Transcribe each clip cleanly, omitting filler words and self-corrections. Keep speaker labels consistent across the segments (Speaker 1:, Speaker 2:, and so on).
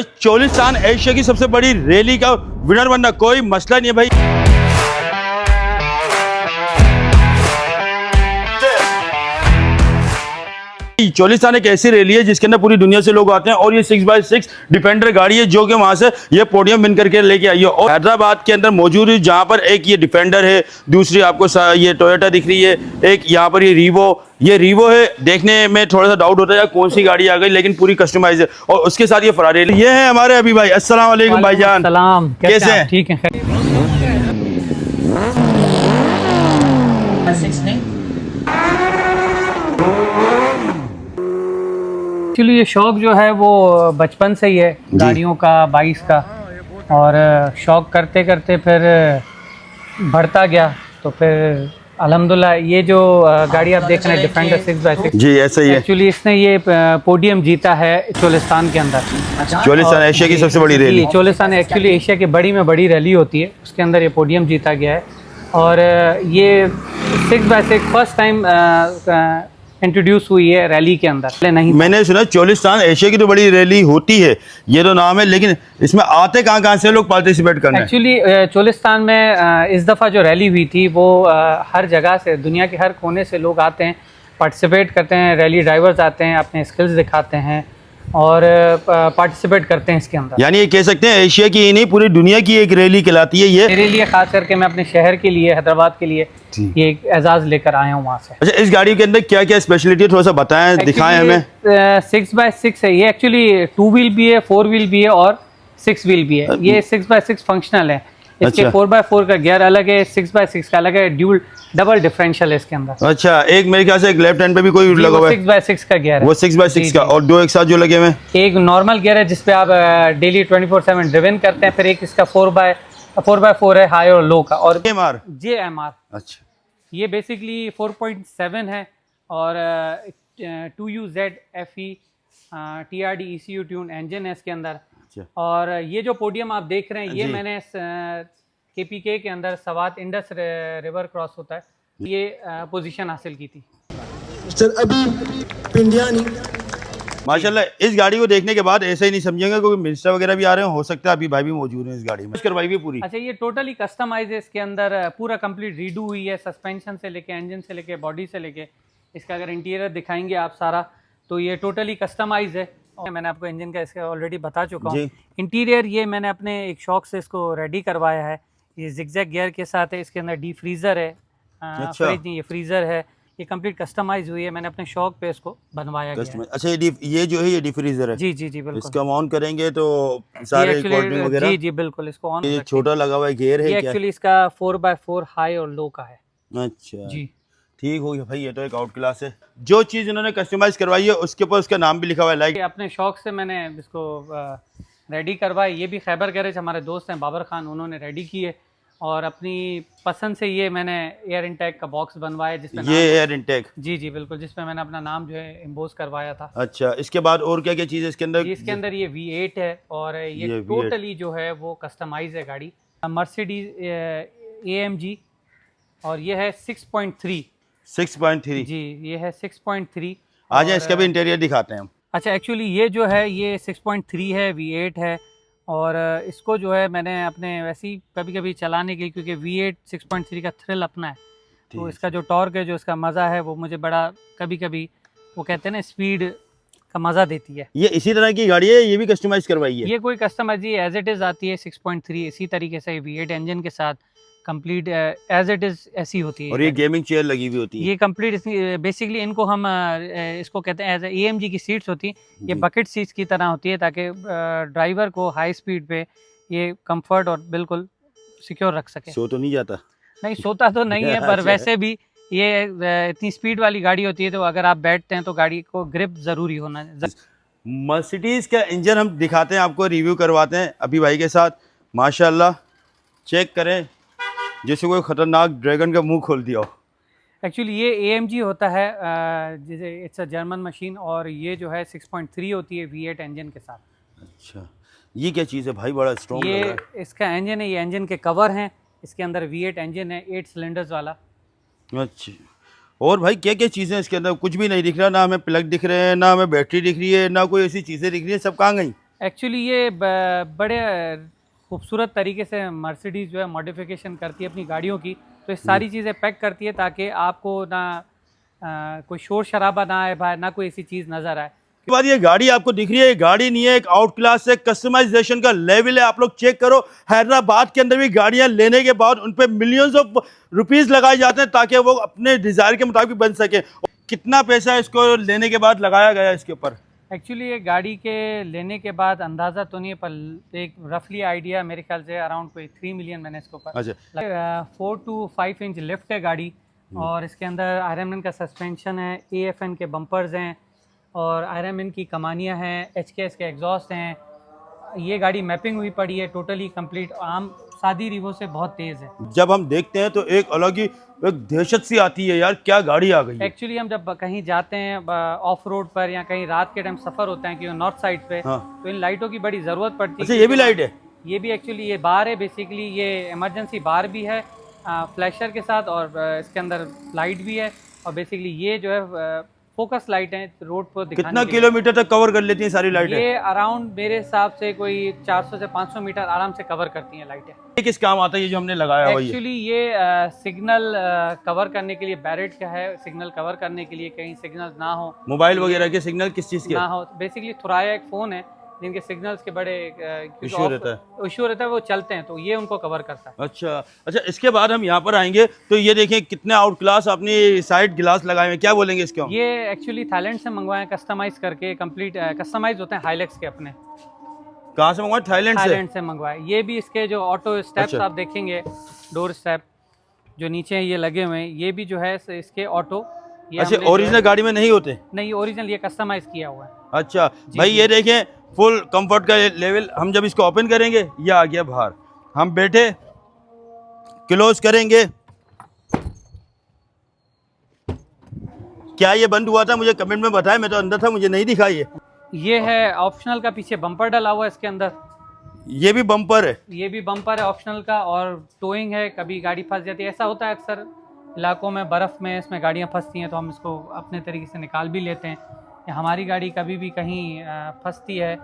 Speaker 1: Cholistan Asia की सबसे बड़ी रैली का विनर बनना कोई मसला नहीं है भाई। चोलिस्तान एक ऐसी रैली है जिसके अंदर पूरी दुनिया से लोग आते हैं और ये 6x6 डिफेंडर गाड़ी है जो कि वहां से ये पोडियम विन करके लेके आई है। और हैदराबाद के अंदर मौजूद है जहां पर एक ये डिफेंडर है, दूसरी आपको ये टोयोटा दिख रही है, एक यहाँ पर ये रीवो है। देखने में थोड़ा सा डाउट होता है कौन सी गाड़ी आ गई, लेकिन पूरी कस्टमाइज है। और उसके साथ ये फरारी है। ये है हमारे अभी भाई। अस्सलाम वालेकुम भाईजान, कैसे हैं?
Speaker 2: ठीक है। एक्चुअली ये शौक जो है वो बचपन से ही है, गाड़ियों का, बाइक्स का। और शौक करते करते फिर बढ़ता गया, तो फिर अल्हम्दुलिल्लाह ये जो गाड़ी आप देख रहे हैं डिफेंडर 6x6,
Speaker 1: जी ऐसा ही है।
Speaker 2: एक्चुअली इसने ये पोडियम जीता है चोलिस्तान के अंदर।
Speaker 1: चोलिस्तान एशिया की सबसे बड़ी रैली।
Speaker 2: चोलिस्तान एक्चुअली एशिया की बड़ी में बड़ी रैली होती है, उसके अंदर ये पोडियम जीता गया है। और ये 6x6 फर्स्ट टाइम इंट्रोड्यूस हुई है रैली के अंदर। नहीं,
Speaker 1: मैंने सुना चोलिस्तान एशिया की तो बड़ी रैली होती है, ये तो नाम है, लेकिन इसमें आते कहाँ से लोग पार्टिसिपेट करने?
Speaker 2: एक्चुअली चोलिस्तान में इस दफ़ा जो रैली हुई थी वो हर जगह से, दुनिया के हर कोने से लोग आते हैं, पार्टिसिपेट करते हैं। रैली ड्राइवर्स आते हैं, अपने स्किल्स दिखाते हैं और पार्टिसिपेट करते हैं इसके अंदर।
Speaker 1: यानी ये कह सकते हैं एशिया की ही नहीं पूरी दुनिया की एक रैली कहलाती है ये।
Speaker 2: मेरे लिए खास करके मैं अपने शहर के लिए, हैदराबाद के लिए ये एक एजाज़ लेकर आया हूँ वहाँ से।
Speaker 1: अच्छा, इस गाड़ी के अंदर क्या क्या स्पेशलिटी है, थोड़ा सा बताएं, दिखाएं हमें।
Speaker 2: 6x6 है ये। एक्चुअली 2 व्हील भी है, 4 व्हील भी है और 6 व्हील भी है। ये 6x6 फंक्शनल है। इसके 4x4 का गियर अलग है, 6x6 का अलग है, डबल डिफरेंशियल है इसके अंदर।
Speaker 1: अच्छा, एक मेरे ख्याल से एक लेफ्ट हैंड पे भी कोई लगा हुआ है,
Speaker 2: 6x6 का गियर है,
Speaker 1: वो 6x6 का। और दो एक साथ जो लगे हुए हैं,
Speaker 2: एक नॉर्मल गियर है जिसपे आप डेली 24/7 ड्रिवन करते हैं। फिर एक इसका 4x4 है, हाई और लो का। और JMR।
Speaker 1: अच्छा,
Speaker 2: ये बेसिकली 4.7 है और 2UZ FE TRD ECU tune engine है इसके अंदर। और ये जो पोडियम आप देख रहे हैं ये मैंने KPK के अंदर सवात इंडस रिवर क्रॉस होता है, ये पोजीशन हासिल की थी।
Speaker 3: सर अभी पिंडियानी
Speaker 1: माशाल्लाह। इस गाड़ी को देखने के बाद ऐसा ही नहीं समझेंगे क्योंकि मिनिस्टर वगैरह भी आ रहे हैं, हो सकता है अभी भाई भी मौजूद हैं इस गाड़ी में। करवाई भी पूरी।
Speaker 2: अच्छा, ये टोटली कस्टमाइज है। इसके अंदर पूरा कंप्लीट रीडू हुई है, सस्पेंशन से लेके, इंजन से लेके, बॉडी से लेके। इसका अगर इंटीरियर दिखाएंगे आप सारा, तो ये टोटली कस्टमाइज है। और मैंने आपको इंजन का इसका ऑलरेडी बता चुका हूँ। इंटीरियर ये मैंने अपने एक शौक से इसको रेडी करवाया है। ये जिगजैग गियर के साथ है, इसके अंदर डी फ्रीज़र है। फ्रिज नहीं, ये फ्रीज़र है। ये कंप्लीट कस्टमाइज हुई है, मैंने अपने शौक पे इसको बनवाया गया है।
Speaker 1: अच्छा, ये जो है ये डिफ्रीजर है।
Speaker 2: जी जी जी बिल्कुल।
Speaker 1: इसको ऑन करेंगे तो सारे कोल्ड ड्रिंक वगैरह।
Speaker 2: जी जी बिल्कुल, इसको ऑन।
Speaker 1: ये छोटा लगा हुआ है गियर है,
Speaker 2: ये एक्चुअली इसका 4x4 हाई और लो का है।
Speaker 1: अच्छा
Speaker 2: जी,
Speaker 1: ठीक हो गया भाई। ये तो एक आउट क्लास है। जो चीज़ इन्होंने कस्टमाइज करवाई है उसके ऊपर उसका नाम भी लिखा हुआ है, लाइक।
Speaker 2: अपने शौक से मैंने इसको रेडी करवाई। ये भी खैबर गैरेज, हमारे दोस्त हैं बाबर खान, उन्होंने रेडी की है। और अपनी पसंद से ये मैंने एयर इनटेक का बॉक्स बनवाया जिसमें
Speaker 1: ये एयर इनटेक।
Speaker 2: जी जी बिल्कुल, जिसमें मैंने अपना नाम जो है इम्पोज करवाया था।
Speaker 1: अच्छा, इसके बाद और क्या क्या चीज़ है इसके अंदर?
Speaker 2: इसके अंदर ये V8 है और ये टोटली जो है वो कस्टमाइज है गाड़ी। मर्सिडीज AMG और ये है 6.3
Speaker 1: जी,
Speaker 2: ये है 6.3।
Speaker 1: आ जाए इसका भी इंटीरियर दिखाते हैं हम।
Speaker 2: अच्छा, एक्चुअली ये जो है ये 6.3 है, V8 है। और इसको जो है मैंने अपने वैसे ही कभी कभी चलाने के लिए, क्योंकि V8 6.3 का थ्रिल अपना है, तो इसका जो टॉर्क है, जो इसका मज़ा है, वो मुझे बड़ा कभी कभी, वो कहते हैं ना, स्पीड का मज़ा देती है।
Speaker 1: ये इसी तरह की गाड़ी है, ये भी कस्टमाइज करवाई है?
Speaker 2: ये कोई कस्टमाइज, ये एज इट इज़ आती है 6.3 इसी तरीके से V8 इंजन के साथ कंप्लीट एज इट इज़ ऐसी होती है।
Speaker 1: और ये गेमिंग चेयर लगी हुई होती है।
Speaker 2: ये कंप्लीट बेसिकली इनको हम इसको कहते हैं एज AMG की सीट्स होती, ये बकेट सीट्स की तरह होती है, ताकि ड्राइवर को हाई स्पीड पे ये कंफर्ट और बिल्कुल सिक्योर रख सके।
Speaker 1: सो तो नहीं जाता?
Speaker 2: नहीं, सोता तो नहीं है, पर
Speaker 1: अच्छा।
Speaker 2: वैसे भी ये इतनी स्पीड वाली गाड़ी होती है, तो अगर आप बैठते हैं तो गाड़ी को ग्रिप ज़रूरी होना है।
Speaker 1: मर्सिडीज़ का इंजन हम दिखाते हैं आपको, रिव्यू करवाते हैं अभी भाई के साथ। माशाल्लाह, चेक करें जैसे कोई ख़तरनाक ड्रैगन का मुंह खोल दिया हो।
Speaker 2: एक्चुअली ये AMG होता है, जैसे इट्स अ जर्मन मशीन, और ये जो है 6.3 होती है V8 इंजन के साथ।
Speaker 1: अच्छा, ये क्या चीज़ है भाई, बड़ा स्ट्रॉन्ग लग रहा है।
Speaker 2: इसका इंजन है, ये इंजन के कवर हैं, इसके अंदर V8 इंजन है, 8 सिलेंडर्स वाला।
Speaker 1: अच्छा, और भाई क्या क्या चीज़ें इसके अंदर? कुछ भी नहीं दिख रहा, ना हमें प्लग दिख रहे हैं, ना हमें बैटरी दिख रही है, ना कोई ऐसी चीज़ें दिख रही है। सब कहाँ गई?
Speaker 2: एक्चुअली ये बड़े खूबसूरत तरीके से मर्सिडीज़ जो है मॉडिफिकेशन करती है अपनी गाड़ियों की, तो ये सारी चीज़ें पैक करती है ताकि आपको ना कोई शोर शराबा ना आए बाहर, ना कोई ऐसी चीज़ नज़र आए।
Speaker 1: के बाद ये गाड़ी आपको दिख रही है, ये गाड़ी नहीं है, एक आउट क्लास है, कस्टमाइजेशन का लेवल है। आप लोग चेक करो, हैदराबाद के अंदर भी गाड़ियां लेने के बाद उन पे मिलियंस ऑफ रुपीस लगाए जाते हैं ताकि वो अपने डिजायर के मुताबिक बन सके। कितना पैसा इसको लेने के बाद लगाया गया इसके ऊपर?
Speaker 2: एक्चुअली ये गाड़ी के लेने के बाद अंदाज़ा तो नहीं है, पर एक रफली आइडिया मेरे ख्याल से अराउंड कोई 3 मिलियन मैंने इसके ऊपर।
Speaker 1: अच्छा,
Speaker 2: 4 to 5 इंच लिफ्ट है गाड़ी, और इसके अंदर RMN का सस्पेंशन है, AFN के बम्पर्स हैं, और RMN की कमानियाँ हैं, HKS के एग्जॉस्ट हैं। ये गाड़ी मैपिंग हुई पड़ी है, टोटली कंप्लीट, आम सादी रिवो से बहुत तेज़ है।
Speaker 1: जब हम देखते हैं तो एक अलग ही एक दहशत सी आती है, यार क्या गाड़ी आ गई है।
Speaker 2: एक्चुअली हम जब कहीं जाते हैं ऑफ रोड पर या कहीं रात के टाइम सफ़र होता है कि नॉर्थ साइड पे,
Speaker 1: हाँ।
Speaker 2: तो इन लाइटों की बड़ी ज़रूरत पड़ती है।
Speaker 1: अच्छा, ये भी लाइट है?
Speaker 2: ये भी एक्चुअली ये बार है, बेसिकली ये इमरजेंसी बार भी है फ्लैशर के साथ, और इसके अंदर लाइट भी है, और बेसिकली ये जो है फोकस लाइट है रोड पर दिखाने
Speaker 1: कितना
Speaker 2: के लिए।
Speaker 1: किलोमीटर तक कवर कर लेती हैं सारी लाइटें?
Speaker 2: ये अराउंड मेरे हिसाब से कोई 400 से 500 मीटर आराम से कवर करती हैं लाइटें।
Speaker 1: ये किस काम आता है ये जो हमने लगाया हुआ है?
Speaker 2: एक्चुअली ये सिग्नल कवर करने के लिए, बैरेट का है, सिग्नल कवर करने के लिए, कहीं सिग्नल ना हो,
Speaker 1: मोबाइल वगैरह के सिग्नल किस चीज़ के?
Speaker 2: ना हो। बेसिकली थुराया एक फ़ोन है जिनके सिग्नल्स के बड़े
Speaker 1: इशू रहता है।
Speaker 2: इशू रहता है, वो चलते हैं, तो ये उनको कवर करता है।
Speaker 1: अच्छा अच्छा, इसके बाद हम यहाँ पर आएंगे तो ये देखें कितने आउट क्लास अपनी साइड गिलास लगाए हुए हैं, क्या बोलेंगे इसके हम?
Speaker 2: ये एक्चुअली थाईलैंड से मंगवाए हैं, कस्टमाइज करके, कंप्लीट कस्टमाइज होते हैं हाइलेक्स के अपने।
Speaker 1: कहाँ से मंगवाए? थाईलैंड से?
Speaker 2: थाईलैंड से मंगवाए। ये भी इसके जो ऑटो स्टेप्स
Speaker 1: अच्छा।
Speaker 2: आप देखेंगे, डोर स्टेप जो नीचे ये लगे हुए हैं, ये भी जो है इसके ऑटो।
Speaker 1: अच्छा, ओरिजिनल गाड़ी में नहीं होते?
Speaker 2: नहीं, ओरिजिनल ये कस्टमाइज किया हुआ है।
Speaker 1: अच्छा भाई, ये देखें फुल कंफर्ट का लेवल। हम जब इसको ओपन करेंगे ये आ गया बाहर, हम बैठे क्लोज करेंगे, क्या ये बंद हुआ था? मुझे कमेंट में बताएं, मैं तो अंदर था, मुझे नहीं दिखा
Speaker 2: ये है ऑप्शनल का, पीछे बम्पर डला हुआ है इसके अंदर।
Speaker 1: ये भी बम्पर है?
Speaker 2: ये भी बम्पर है ऑप्शनल का, और टोइंग है, कभी गाड़ी फंस जाती है। ऐसा होता है अक्सर इलाकों में, बर्फ़ में इसमें गाड़ियाँ फंसती हैं, तो हम इसको अपने तरीके से निकाल भी लेते हैं। या हमारी गाड़ी कभी भी कहीं फंसती है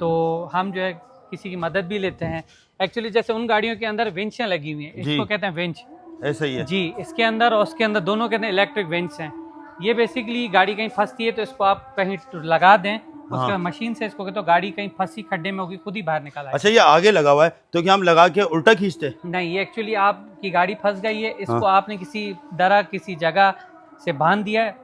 Speaker 2: तो हम जो है किसी की मदद भी लेते हैं। एक्चुअली जैसे उन गाड़ियों के अंदर विंचें लगी हुई हैं, इसको कहते हैं विंच।
Speaker 1: ऐसा ही है
Speaker 2: जी, इसके अंदर और उसके अंदर दोनों के अंदर इलेक्ट्रिक विंच हैं। ये बेसिकली गाड़ी कहीं फंसती है तो इसको आप कहीं लगा दें, उसके बाद मशीन से इसको, तो गाड़ी कहीं फंसी खड्डे में होगी, खुद ही बाहर निकाल आएगी।
Speaker 1: अच्छा, ये आगे लगा हुआ है तो क्या हम लगा के उल्टा खींचते?
Speaker 2: नहीं, ये एक्चुअली आपकी गाड़ी फंस गई है, इसको आपने किसी दरा किसी जगह से बांध दिया है,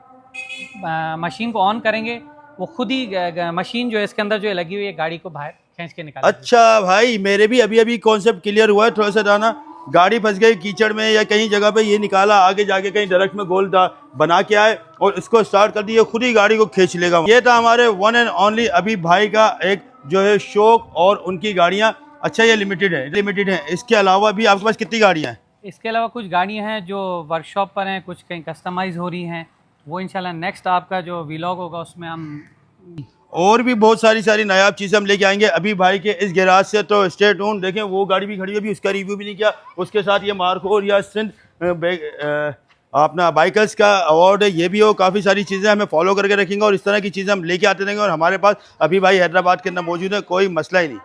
Speaker 2: मशीन को ऑन करेंगे, वो खुद ही मशीन जो है इसके अंदर जो है लगी हुई है, गाड़ी को बाहर खींच के निकाल।
Speaker 1: अच्छा भाई, मेरे भी अभी अभी कॉन्सेप्ट क्लियर हुआ है थोड़ा सा दाना। गाड़ी फंस गई कीचड़ में या कहीं जगह पे, ये निकाला, आगे जाके कहीं दरख्त में गोल बना के आए और इसको स्टार्ट कर दिया, खुद ही गाड़ी को खींच लेगा। ये था हमारे वन एंड ओनली अभी भाई का एक जो है शौक और उनकी गाड़ियाँ। अच्छा, ये लिमिटेड है, इसके अलावा भी आपके पास कितनी गाड़ियाँ हैं?
Speaker 2: इसके अलावा कुछ गाड़ियाँ हैं जो वर्कशॉप पर हैं, कुछ कहीं कस्टमाइज हो रही हैं, वो इंशाल्लाह नेक्स्ट आपका जो व्लॉग होगा उसमें हम
Speaker 1: और भी बहुत सारी नायाब चीज़ें हम लेके आएंगे अभी भाई के इस गैराज से। तो स्टे ट्यून। देखें वो गाड़ी भी खड़ी है, अभी उसका रिव्यू भी नहीं किया। उसके साथ ये मार्कोर या सिंध अपना बाइकर्स का अवार्ड है, ये भी हो। काफ़ी सारी चीज़ें हमें फॉलो करके रखेंगे और इस तरह की चीज़ें हम लेके आते रहेंगे। और हमारे पास अभी भाई हैदराबाद के अंदर मौजूद है, कोई मसला ही नहीं।